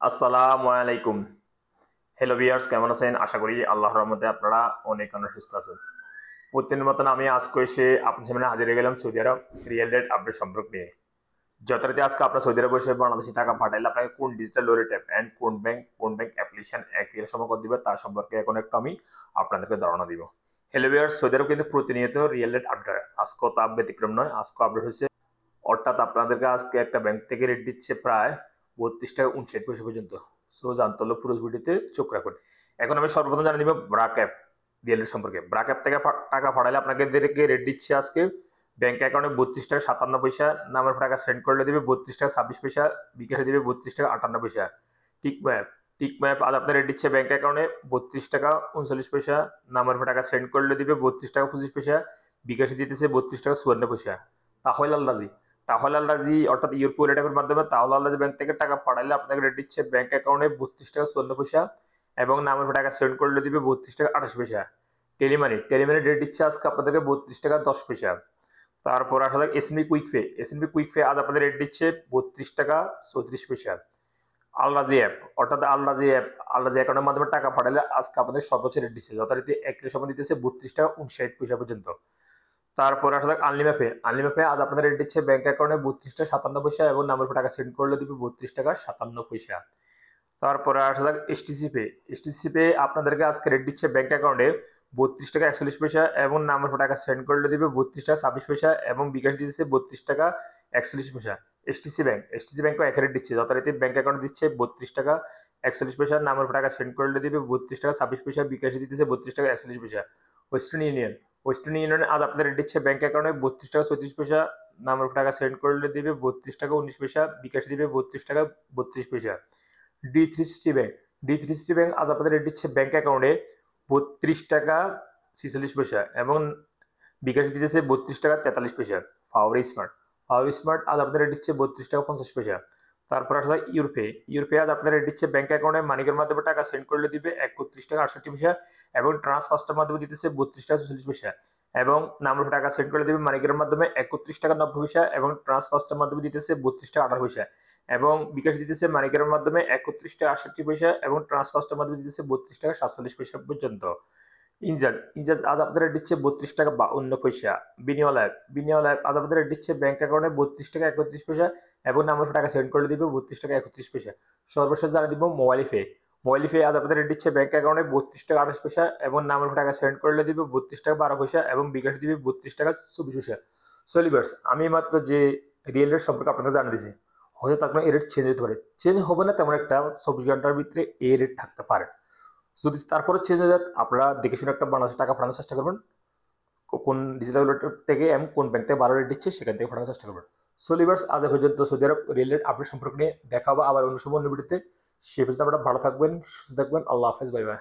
আসসালামু আলাইকুম। Hello viewers, কেমন আছেন? আশা করি আল্লাহর রহমতে আপনারা অনেক সুস্থ আছেন। প্রতিদিনের মতন আমি আজকে এসে আপনার সামনে হাজির হয়ে গেলাম সৌদি আরব রিয়েল রেট আপডেট সম্পর্ক নিয়ে। যথারীতি আজকে আপনার সৌদি আরব বসে বাংলাদেশি টাকা পাঠাইলে আপনাকে কোন ডিজিটাল ওয়ালেট অ্যাপ এন্ড কোন ব্যাংক অ্যাপ্লিকেশন একই সময় করে দিবে তার সম্পর্কে এখন একটু আমি আপনাদেরকে ধারণা দিব। হ্যালো ভিউয়ার্স, সৌদি আরব কিন্তু প্রতিনিয়ত রিয়েল রেট আপডেট হয়। আজকেও তা ব্যতিক্রম নয়, আজকে আপডেট হয়েছে। অর্থাৎ আপনাদেরকে আজকে একটা ব্যাংক থেকে রেট দিচ্ছে প্রায় 32 টাকা 59 পয়সা পর্যন্ত। সো জানতে হলে পুরো ভিডিওতে চোখ রাখুন। এখন আমি সর্বপ্রথম জানিয়ে দিব ব্রাক অ্যাপ ডিএলএর সম্পর্কে। ব্রাক অ্যাপ থেকে টাকা পাঠালে আপনাকে রেট দিচ্ছে আজকে ব্যাংক অ্যাকাউন্টে 32 টাকা 57 পয়সা, নামের টাকা সেন্ড করলে দিবে 32 টাকা 26 পয়সা, বিকাশে দিবে 32 টাকা 58 পয়সা। টিক ম্যাপ টিক ম্যাপ আজ আপনার রেট দিচ্ছে ব্যাংক অ্যাকাউন্টে 32 টাকা 39 পয়সা, নামের টাকা সেন্ড করলে দিবে 32 টাকা 25 পয়সা, বিকাশে দিতেছে 32 টাকা 54 পয়সা। তাহলে আল্লাজি তাহলে আল্লাজি অর্থাৎ ইউরপি ওয়ালেট অ্যাপের মাধ্যমে তাহলে আল্লাজি ব্যাংক থেকে টাকা পাঠাইলে আপনাকে রেট দিচ্ছে ব্যাংক অ্যাকাউন্টে 32 টাকা 54 পয়সা এবং নামের টাকা সেন্ড করলে দিবে 32 টাকা 28 পয়সা। টেলিমানি রেট দিচ্ছে আজকে আপনাদেরকে 32 টাকা 10 পয়সা। তারপর আসলে এসএনবি কুইক পে আজ আপনাদের রেট দিচ্ছে 32 টাকা 34 পয়সা। আল্লাজি অ্যাকাউন্টের মাধ্যমে টাকা পাঠালে আজকে আপনাদের সর্বোচ্চ রেট দিচ্ছে যথারীতি এক সময় দিতেছে 32 টাকা 59 পয়সা পর্যন্ত। তারপরে আসলে আনলিম্যাপে আজ আপনাদের রেট দিচ্ছে ব্যাংক অ্যাকাউন্টে 32 টাকা 57 পয়সা এবং নামের টাকা সেন্ড করলে দিবে 32 টাকা 57 পয়সা। তারপরে আসলে এসটিসি পে আপনাদেরকে আজকে রেট দিচ্ছে ব্যাংক অ্যাকাউন্টে 32 টাকা 41 পয়সা এবং নামের টাকা সেন্ড করলে দিবে 32 টাকা 26 পয়সা এবং বিকাশ দিচ্ছে 32 টাকা 41 পয়সা। এসটিসি ব্যাংকও এক রেট দিচ্ছে যথারীতি ব্যাংক অ্যাকাউন্টে দিচ্ছে 32 টাকা 41 পয়সা, নামের টাকা সেন্ড করলে দিবে 32 টাকা 26 পয়সা, বিকাশে দিতেছে 32 টাকা 41 পয়সা। ওয়েস্টার্ন ইউনিয়ন ওয়েস্টার্ন ইউনিয়ন আজ আপনাদের রেট দিচ্ছে ব্যাংক অ্যাকাউন্টে 32 টাকা 34 পয়সা, নামের টাকা সেন্ড করলে দিবে 32 টাকা 19 পয়সা, বিকাশ দিবে 32 টাকা 32 পয়সা। ডি থ্রি সিক্সটি ব্যাংক আজ আপনাদের রেট দিচ্ছে ব্যাংক অ্যাকাউন্টে 32 টাকা 46 পয়সা এবং বিকাশ দিতেছে 32 টাকা 43 পয়সা। পাওয়ার স্মার্ট আজ আপনাদের রেট দিচ্ছে 32 টাকা 50 পয়সা। তারপর আসলে ইউরপে আজ আপনাদের রেট দিচ্ছে ব্যাংক অ্যাকাউন্টে মানিকের মাধ্যমে টাকা সেন্ড করলে দিবে 31 টাকা 68 পয়সা এবং ট্রান্সফার্স্টের মাধ্যমে দিতেছে 32 টাকা 44 পয়সা এবং নামের টাকা সেন্ড করে দেবে মানিকের মাধ্যমে 31 টাকা 90 পয়সা এবং ট্রান্সফার্স্টের মাধ্যমে দিতেছে 32 টাকা 18 পয়সা এবং বিকাশ দিতেছে মানিকের মাধ্যমে 31 টাকা 68 পয়সা এবং ট্রান্সফার্স্টের মাধ্যমে দিতেছে 32 টাকা 47 পয়সা পর্যন্ত। ইনজাজ আজ আপনাদের দিচ্ছে 32 টাকা 52 পয়সা। বিনিয়োগ আজ আপনাদের দিচ্ছে ব্যাংক অ্যাকাউন্টে 32 টাকা 31 পয়সা এবং নামের টাকা সেন্ড করে দিবে 32 টাকা 31 পয়সা। সর্বশেষ জানিয়ে দিব মোবাইল ফে আজ আপনাদের দিচ্ছে ব্যাংক অ্যাকাউন্টে 32 টাকা 28 পয়সা এবং নামের টাকা সেন্ড করলে দিবে 32 টাকা 12 পয়সা এবং বিকাশ দিবে 32 টাকা 24 পয়সা। সলিভার্স আমি মাত্র যে রিয়েল রেট সম্পর্কে আপনাদের জানিয়ে দিয়েছি, হয়তো আপনার এই রেট চেঞ্জ হতে পারে, চেঞ্জ হবে না তেমন একটা 24 ঘন্টার ভিতরে এই রেট থাকতে পারে। যদি তারপরে চেঞ্জ হয়ে যায় আপনারা দেখে শুনে একটা বাংলাদেশের টাকা পাঠানোর চেষ্টা করবেন কোন ডিজিটাল ওয়ালেট থেকে এবং কোন ব্যাংক থেকে 12 রেট দিচ্ছে সেখান থেকে পাঠানোর চেষ্টা করবেন। সো লিভার্স আজ পর্যন্ত সৌদি আরব রিয়েল রেট আপডেট সম্পর্কে নিয়ে দেখা হবে আবার অন্য সময় অন্য ভিডিওতে। সে পর্যন্ত আপনারা ভালো থাকবেন, সুস্থ থাকবেন। আল্লাহ হাফেজ, বাই বাই।